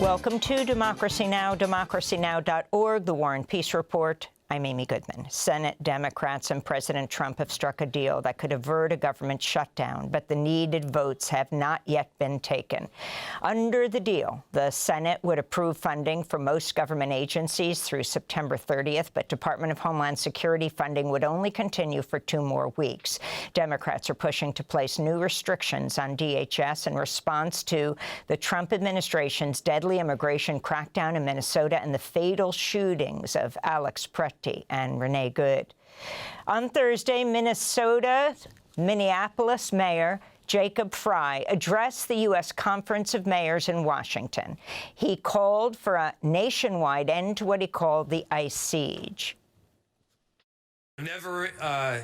Welcome to Democracy Now!, democracynow.org, The War and Peace Report. I'm Amy Goodman. Senate Democrats and President Trump have struck a deal that could avert a government shutdown, but the needed votes have not yet been taken. Under the deal, the Senate would approve funding for most government agencies through September 30th, but Department of Homeland Security funding would only continue for 2 more weeks. Democrats are pushing to place new restrictions on DHS in response to the Trump administration's deadly immigration crackdown in Minnesota and the fatal shootings of Alex Pretty and Renee Good. On Thursday, Minneapolis Mayor Jacob Frey addressed the U.S. Conference of Mayors in Washington. He called for a nationwide end to what he called the ICE siege. Never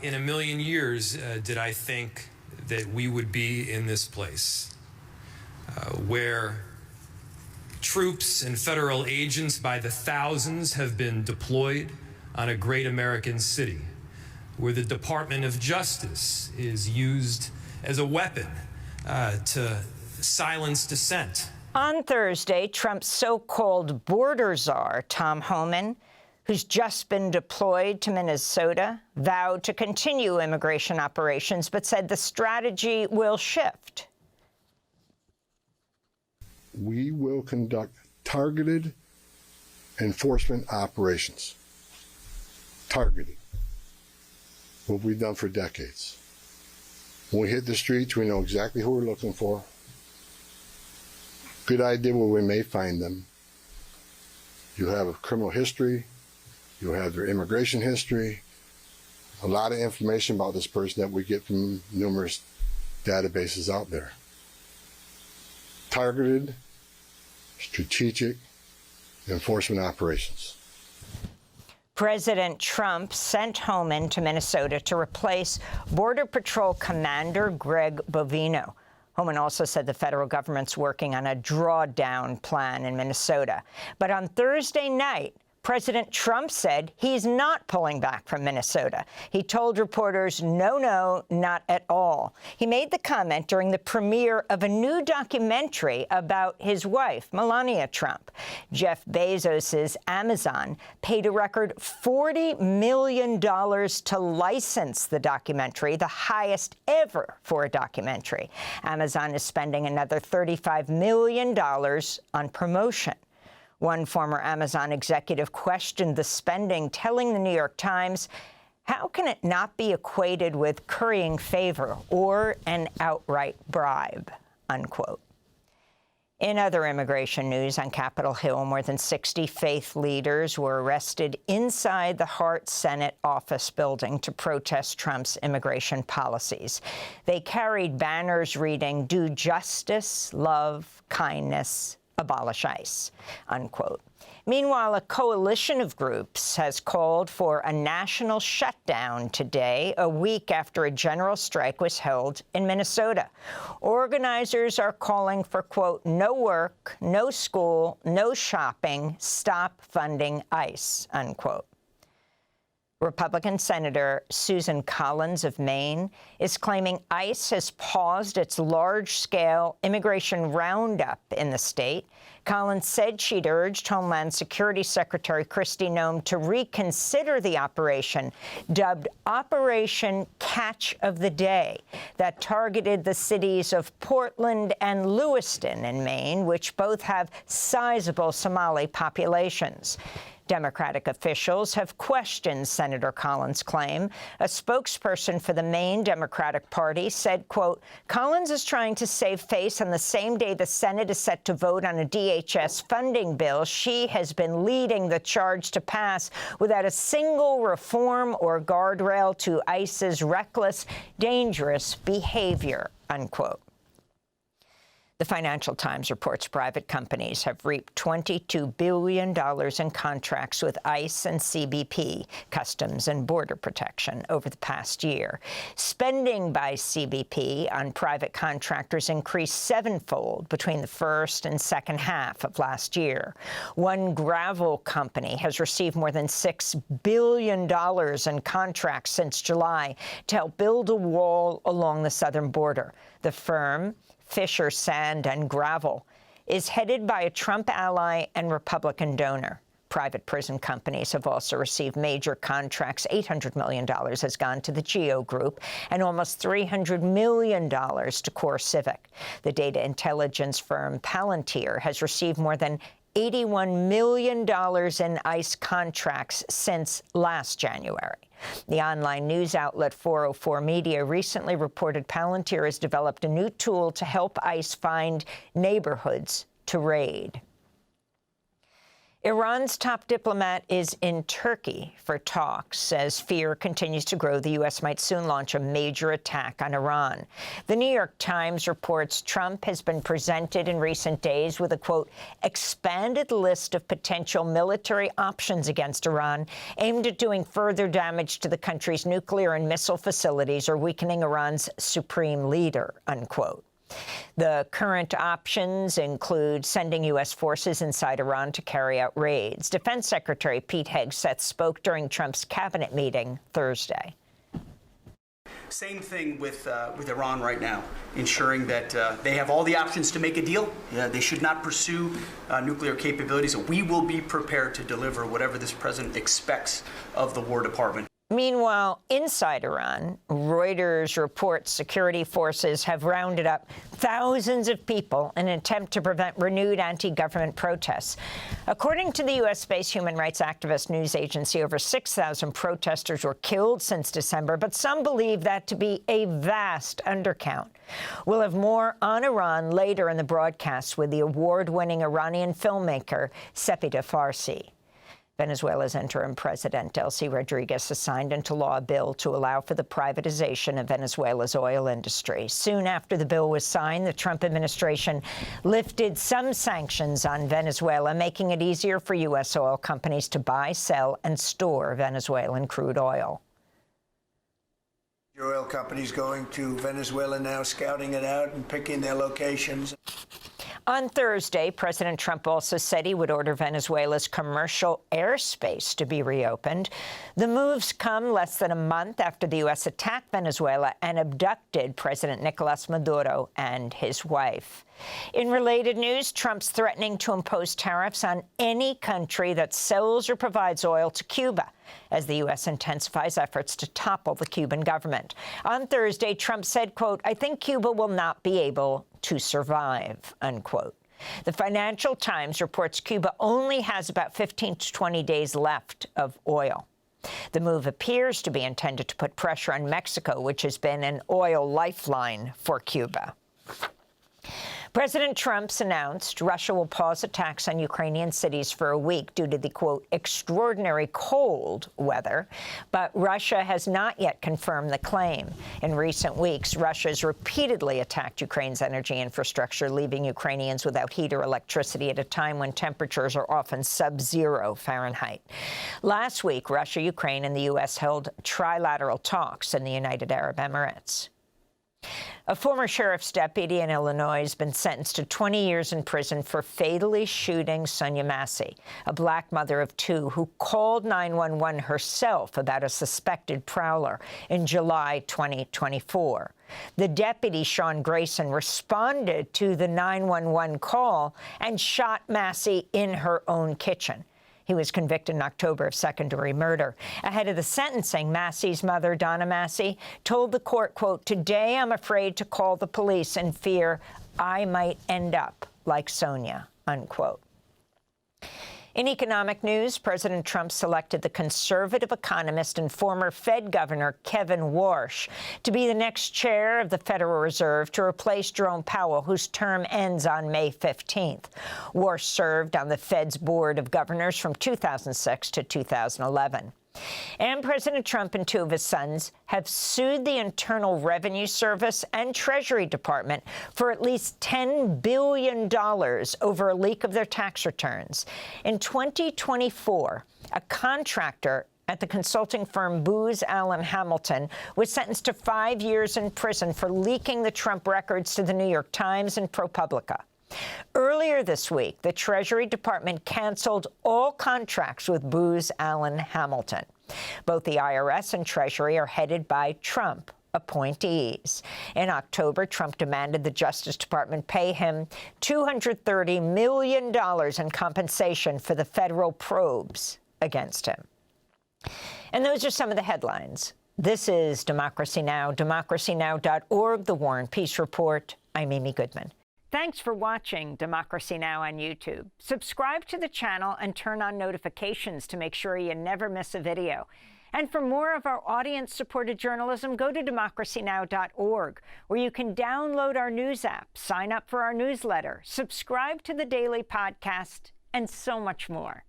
in a million years did I think that we would be in this place where troops and federal agents by the thousands have been deployed on a great American city, where the Department of Justice is used as a weapon to silence dissent. On Thursday, Trump's so-called border czar, Tom Homan, who's just been deployed to Minnesota, vowed to continue immigration operations, but said the strategy will shift. We will conduct targeted enforcement operations. Targeted. What we've done for decades. When we hit the streets, we know exactly who we're looking for. Good idea where we may find them. You have a criminal history. You have their immigration history. A lot of information about this person that we get from numerous databases out there. Targeted, strategic enforcement operations. President Trump sent Homan to Minnesota to replace Border Patrol Commander Greg Bovino. Homan also said the federal government's working on a drawdown plan in Minnesota. But on Thursday night, President Trump said he's not pulling back from Minnesota. He told reporters, no, not at all. He made the comment during the premiere of a new documentary about his wife, Melania Trump. Jeff Bezos's Amazon paid a record $40 million to license the documentary, the highest ever for a documentary. Amazon is spending another $35 million on promotion. One former Amazon executive questioned the spending, telling the New York Times, how can it not be equated with currying favor or an outright bribe, unquote. In other immigration news, on Capitol Hill, more than 60 faith leaders were arrested inside the Hart Senate office building to protest Trump's immigration policies. They carried banners reading, "Do justice, love, kindness, abolish ICE," unquote. Meanwhile, a coalition of groups has called for a national shutdown today, a week after a general strike was held in Minnesota. Organizers are calling for, quote, no work, no school, no shopping, stop funding ICE, unquote. Republican Senator Susan Collins of Maine is claiming ICE has paused its large-scale immigration roundup in the state. Collins said she'd urged Homeland Security Secretary Kristi Noem to reconsider the operation, dubbed Operation Catch of the Day, that targeted the cities of Portland and Lewiston in Maine, which both have sizable Somali populations. Democratic officials have questioned Senator Collins' claim. A spokesperson for the Maine Democratic Party said, quote, Collins is trying to save face on the same day the Senate is set to vote on a DHS funding bill she has been leading the charge to pass without a single reform or guardrail to ICE's reckless, dangerous behavior, unquote. The Financial Times reports private companies have reaped $22 billion in contracts with ICE and CBP, Customs and Border Protection, over the past year. Spending by CBP on private contractors increased sevenfold between the first and second half of last year. One gravel company has received more than $6 billion in contracts since July to help build a wall along the southern border. The firm, Fisher Sand and Gravel, is headed by a Trump ally and Republican donor. Private prison companies have also received major contracts. $800 million has gone to the GEO Group and almost $300 million to CoreCivic. The data intelligence firm Palantir has received more than $81 million in ICE contracts since last January. The online news outlet 404 Media recently reported Palantir has developed a new tool to help ICE find neighborhoods to raid. Iran's top diplomat is in Turkey for talks. As fear continues to grow, the U.S. might soon launch a major attack on Iran. The New York Times reports Trump has been presented in recent days with a, quote, expanded list of potential military options against Iran aimed at doing further damage to the country's nuclear and missile facilities or weakening Iran's supreme leader, unquote. The current options include sending U.S. forces inside Iran to carry out raids. Defense Secretary Pete Hegseth spoke during Trump's cabinet meeting Thursday. Same thing with Iran right now, ensuring that they have all the options to make a deal. They should not pursue nuclear capabilities. We will be prepared to deliver whatever this president expects of the War Department. Meanwhile, inside Iran, Reuters reports security forces have rounded up thousands of people in an attempt to prevent renewed anti-government protests. According to the U.S.-based human rights activist news agency, over 6,000 protesters were killed since December, but some believe that to be a vast undercount. We'll have more on Iran later in the broadcast with the award-winning Iranian filmmaker Sepideh Farsi. Venezuela's interim president, Delcy Rodriguez, has signed into law a bill to allow for the privatization of Venezuela's oil industry. Soon after the bill was signed, the Trump administration lifted some sanctions on Venezuela, making it easier for U.S. oil companies to buy, sell, and store Venezuelan crude oil. Your oil companies going to Venezuela now, scouting it out and picking their locations. On Thursday, President Trump also said he would order Venezuela's commercial airspace to be reopened. The moves come less than a month after the U.S. attacked Venezuela and abducted President Nicolas Maduro and his wife. In related news, Trump's threatening to impose tariffs on any country that sells or provides oil to Cuba, as the U.S. intensifies efforts to topple the Cuban government. On Thursday, Trump said, quote, I think Cuba will not be able to survive, unquote. The Financial Times reports Cuba only has about 15 to 20 days left of oil. The move appears to be intended to put pressure on Mexico, which has been an oil lifeline for Cuba. President Trump's announced Russia will pause attacks on Ukrainian cities for a week due to the, quote, extraordinary cold weather, but Russia has not yet confirmed the claim. In recent weeks, Russia has repeatedly attacked Ukraine's energy infrastructure, leaving Ukrainians without heat or electricity at a time when temperatures are often sub-zero Fahrenheit. Last week, Russia, Ukraine, and the U.S. held trilateral talks in the United Arab Emirates. A former sheriff's deputy in Illinois has been sentenced to 20 years in prison for fatally shooting Sonia Massey, a black mother of two who called 911 herself about a suspected prowler in July 2024. The deputy, Sean Grayson, responded to the 911 call and shot Massey in her own kitchen. He was convicted in October of second-degree murder. Ahead of the sentencing, Massey's mother, Donna Massey, told the court, quote, today I'm afraid to call the police in fear I might end up like Sonia, unquote. In economic news, President Trump selected the conservative economist and former Fed Governor Kevin Warsh to be the next chair of the Federal Reserve to replace Jerome Powell, whose term ends on May 15th. Warsh served on the Fed's Board of Governors from 2006 to 2011. And President Trump and two of his sons have sued the Internal Revenue Service and Treasury Department for at least $10 billion over a leak of their tax returns. In 2024, a contractor at the consulting firm Booz Allen Hamilton was sentenced to 5 years in prison for leaking the Trump records to the New York Times and ProPublica. Earlier this week, the Treasury Department canceled all contracts with Booz Allen Hamilton. Both the IRS and Treasury are headed by Trump appointees. In October, Trump demanded the Justice Department pay him $230 million in compensation for the federal probes against him. And those are some of the headlines. This is Democracy Now!, democracynow.org, The War and Peace Report. I'm Amy Goodman. Thanks for watching Democracy Now! On YouTube. Subscribe to the channel and turn on notifications to make sure you never miss a video. And for more of our audience-supported journalism, go to democracynow.org, where you can download our news app, sign up for our newsletter, subscribe to the daily podcast, and so much more.